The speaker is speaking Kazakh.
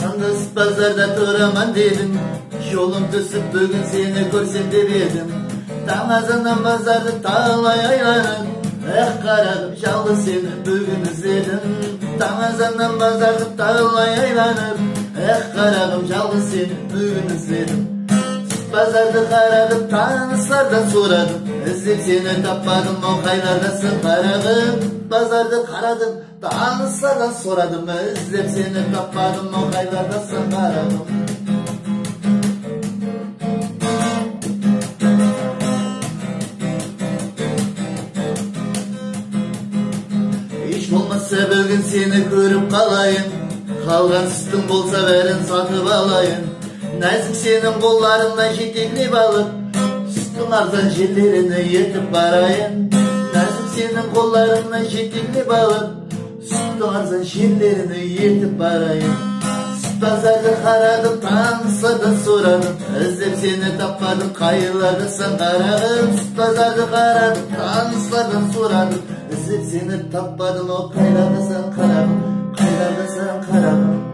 Sandız pazarda turaman dedim, yolum түсіп бүгін seni көрсем деп едім. Таң азаннан базарды талай айланып, қарадым жалғыз seni бүгін іздедім. Таң азаннан базарды талай айланып, қарадым жалғыз seni бүгін іздедім. Базарды қарадым, таныстардан сұрадым, іздеп seni таппадым, о қайлардасың қарағым. Базарды қарадым, таныстардан сұрадым, іздеп seni таппадым, о қайлардасың қарағым. Еш болмаса бүгін seni көріп қалайын, қалған істің болса бәрін сатып алайын. Нәзік сенің қолдарыңнан жетелеп алып, сүттің арзан жерлеріне ертіп барайын. Нәзік сенің қолдарыңнан жетелеп алып, сүттің арзан жерлеріне ертіп барайын. Сүт базарды қарадым, таныстардан сұрадым, іздеп seni таппадым, қайлардасың қарағым. Сүт базарды қарадым, таныстардан сұрадым, іздеп seni таппадым, о қайлардасың қарағым, қайлардасың қарағым.